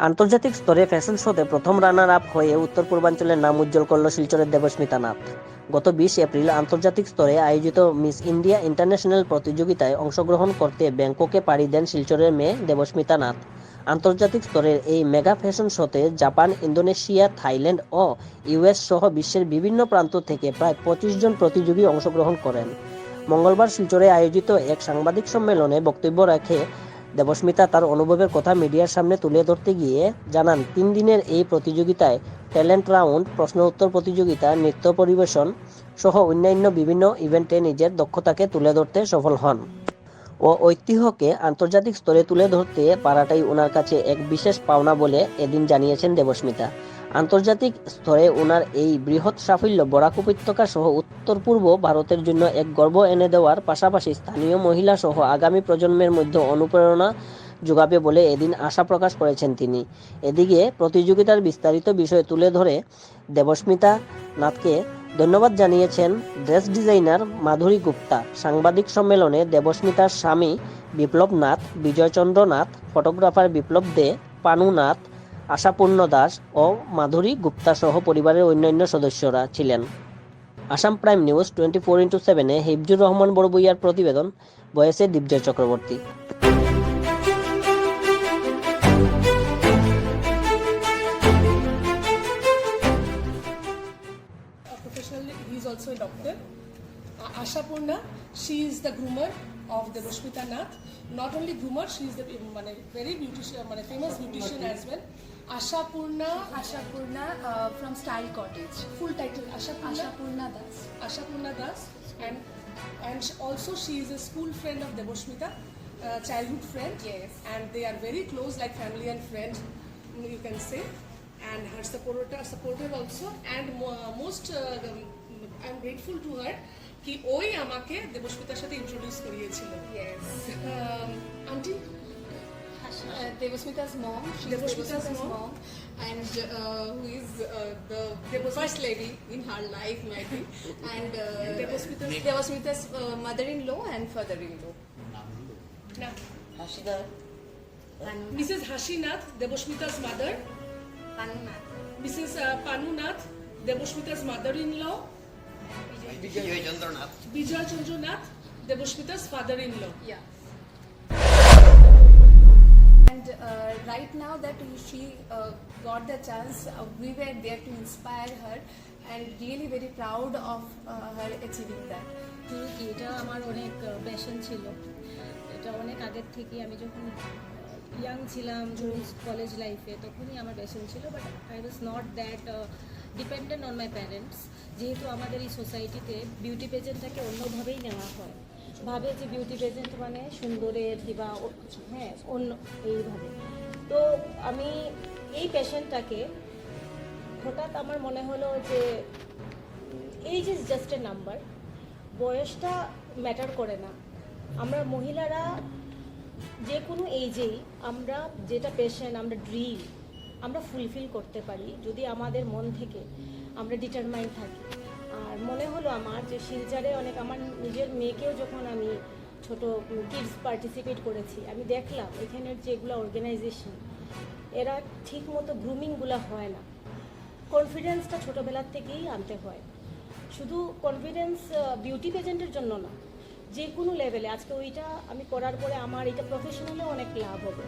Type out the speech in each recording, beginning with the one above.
আন্তর্জাতিক স্তরে ফ্যাশন শোতে প্রথম রানার আপ হয়ে উত্তর পূর্বাঞ্চলের নাম উজ্জ্বল করল শিলচরের দেবস্মিতা নাথ। গত 20 এপ্রিল আন্তর্জাতিক স্তরে আয়োজিত মিস ইন্ডিয়া ইন্টারন্যাশনাল প্রতিযোগিতায় অংশগ্রহণ করতে ব্যাংককে পাড়ি দেন শিলচরের মেয়ে দেবস্মিতা নাথ। আন্তর্জাতিক স্তরের এই মেগা ফ্যাশন শোতে জাপান, ইন্দোনেশিয়া, থাইল্যান্ড ও ইউএস সহ বিশ্বের বিভিন্ন প্রান্ত থেকে প্রায় 25 জন প্রতিযোগী অংশগ্রহণ করেন। মঙ্গলবার শিলচরে আয়োজিত এক সাংবাদিক সম্মেলনে বক্তব্য রাখে দেবস্মিতা তার অনুভবের কথা মিডিয়ার সামনে তুলে ধরতে গিয়ে জানান, 3 দিনের এই প্রতিযোগিতায় ট্যালেন্ট রাউন্ড, প্রশ্ন উত্তর প্রতিযোগিতা, নৃত্য পরিবেশন সহ অন্যান্য বিভিন্ন ইভেন্টে নিজের দক্ষতাকে তুলে ধরতে সফল হন ও ঐতিহ্যকে আন্তর্জাতিক স্তরে তুলে ধরতে পারাটাই ওনার কাছে এক বিশেষ পাওনা বলে এদিন জানিয়েছেন দেবস্মিতা। আন্তর্জাতিক স্তরে ওনার এই বৃহৎ সাফল্য বরাক উপত্যকা সহ উত্তর পূর্ব ভারতের জন্য এক গর্ব এনে দেওয়ার পাশাপাশি স্থানীয় মহিলা সহ আগামী প্রজন্মের মধ্যে অনুপ্রেরণা যোগাবে বলে এদিন আশা প্রকাশ করেছেন তিনি। এদিকে প্রতিযোগিতার বিস্তারিত বিষয় তুলে ধরে দেবস্মিতা নাথকে ধন্যবাদ জানিয়েছেন ড্রেস ডিজাইনার মাধুরী গুপ্তা। সাংবাদিক সম্মেলনে দেবস্মিতার স্বামী বিপ্লব নাথ, বিজয়চন্দ্র নাথ, ফটোগ্রাফার বিপ্লব দে, পানু নাথ, আশাপূর্ণ দাস ও মাধুরী গুপ্তা সহ পরিবারের অন্যান্য সদস্যরা ছিলেন। আসাম প্রাইম নিউজ 24x7-এ হিফজুর রহমান বড়বুইয়ার প্রতিবেদন, ভয়েসে Dipjoy Chakraborty. Professionally, he is also a doctor. Ashapurna, she is the groomer of the Devoshmita Nath. Not only groomer, she is the very beautician, famous beautician as well. Ashapurna from Style Cottage. full title Ashapurna Das. Ashapurna Das, and also she is a school friend of Devoshmita, childhood friend. Yes. And they are very close, like family and friend, you can say. And her supporter also, and most I'm grateful to her कि ওই আমাকে দেবস্মিতার সাথে introduce করিয়েছিল। Yes. Aunty Devasmita's mom. She's Devasmita's mom. And who is the Devasmita. first lady in her life, maybe. And Devasmita's Devasmita's mother-in-law and father-in-law. না Panu Mrs Hasinath, দেবস্মিতা's mother. Nath. Mrs. Panunath, Devoshmita's mother-in-law. Vijay Chandranath, Devoshmita's father-in-law. Yeah. And right now that she got the chance, we were there to inspire her, and really very proud of her achieving that. কি এটা আমার অনেক passion ছিল। এটা অনেক আগের থেকে আমি যখন ইয়াং ছিলাম, কলেজ লাইফে, তখনই আমার প্যাশন ছিল। But I was not that dependent on my parents. যেহেতু আমাদের এই সোসাইটিতে বিউটি পেজেন্টটাকে অন্যভাবেই নেওয়া হয়, ভাবে যে বিউটি পেজেন্ট মানে সুন্দরের বা হ্যাঁ অন্য এইভাবে। তো আমি এই প্যাশনটাকে হঠাৎ আমার মনে হলো যে age is just a number, বয়সটা ম্যাটার করে না। আমরা মহিলারা যে কোনো এইজেই আমরা যেটা পেশেন্ট, আমরা ড্রিম আমরা ফুলফিল করতে পারি যদি আমাদের মন থেকে আমরা ডিটারমাইন্ড থাকি। আর মনে হলো আমার যে শিলচরে অনেক, আমার নিজের মেয়েকেও যখন আমি ছোট কিডস পার্টিসিপেট করেছি, আমি দেখলাম এখানের যেগুলো অর্গানাইজেশন, এরা ঠিক মতো গ্রুমিংগুলো হয় না। কনফিডেন্সটা ছোটোবেলার থেকেই আনতে হয়। শুধু কনফিডেন্স বিউটি পেজেন্টের জন্য না, যে কোনো লেভেলে। আজকে ওইটা আমি করার পরে আমার এটা প্রফেশনালে অনেক লাভ হবে।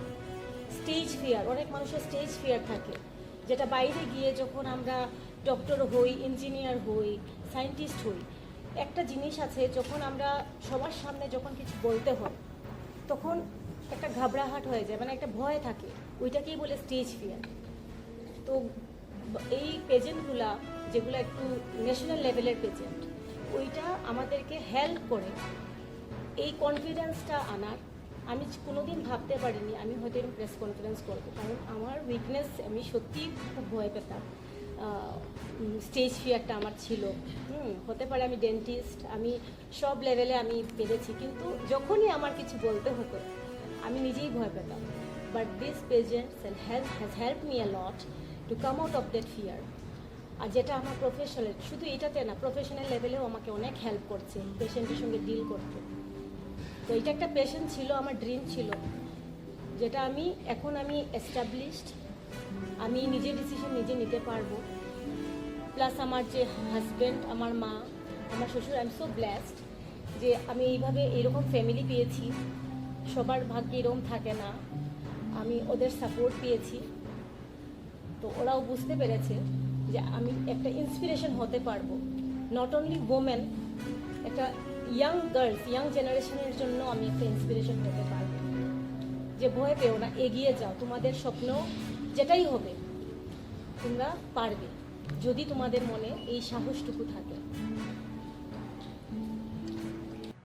স্টেজ ফিয়ার, অনেক মানুষের স্টেজ ফিয়ার থাকে, যেটা বাইরে গিয়ে যখন আমরা ডক্টর হই, ইঞ্জিনিয়ার হই, সায়েন্টিস্ট হই, একটা জিনিস আছে, যখন আমরা সবার সামনে যখন কিছু বলতে হয় তখন একটা ঘাবড়াহাট হয়ে যায়, মানে একটা ভয় থাকে, ওইটাকেই বলে স্টেজ ফিয়ার। তো এই পেজেন্টগুলা যেগুলো একটু ন্যাশনাল লেভেলের পেজেন্ট, ওইটা আমাদেরকে হেল্প করে এই কনফিডেন্সটা আনার। আমি কোনোদিন ভাবতে পারিনি আমি হয়তো এরকম প্রেস কনফারেন্স করবো, কারণ আমার উইকনেস, আমি সত্যিই খুব ভয় পেতাম। স্টেজ ফিয়ারটা আমার ছিল। হতে পারে আমি ডেন্টিস্ট, আমি সব লেভেলে আমি পেরেছি, কিন্তু যখনই আমার কিছু বলতে হতো আমি নিজেই ভয় পেতাম। But this pageants has help me a lot to come out of that fear. আর যেটা আমার প্রফেশনাল, শুধু এটাতে না, প্রফেশনাল লেভেলেও আমাকে অনেক হেল্প করছে পেশেন্টের সঙ্গে ডিল করতে। তো এটা একটা পেশেন্ট ছিল, আমার ড্রিম ছিল, যেটা আমি এখন আমি এস্টাবলিশড আমি নিজের ডিসিশন নিজে নিতে পারবো। প্লাস আমার যে হাজব্যান্ড, আমার মা, আমার শ্বশুর, আই এম সো ব্লেসড যে আমি এইভাবে এরকম ফ্যামিলি পেয়েছি। সবার ভাগ্যে এরকম থাকে না, আমি ওদের সাপোর্ট পেয়েছি। তো ওরাও বুঝতে পেরেছে যে আমি একটা ইন্সপিরেশন হতে পারবো, নট অনলি ওমেন, একটা ইয়াং গার্লস, ইয়াং জেনারেশনের জন্য আমি একটা ইন্সপিরেশন হতে পারবো। যে ভয় পেও না, এগিয়ে যাও, তোমাদের স্বপ্ন যেটাই হবে তোমরা পারবে, যদি তোমাদের মনে এই সাহসটুকু থাকে।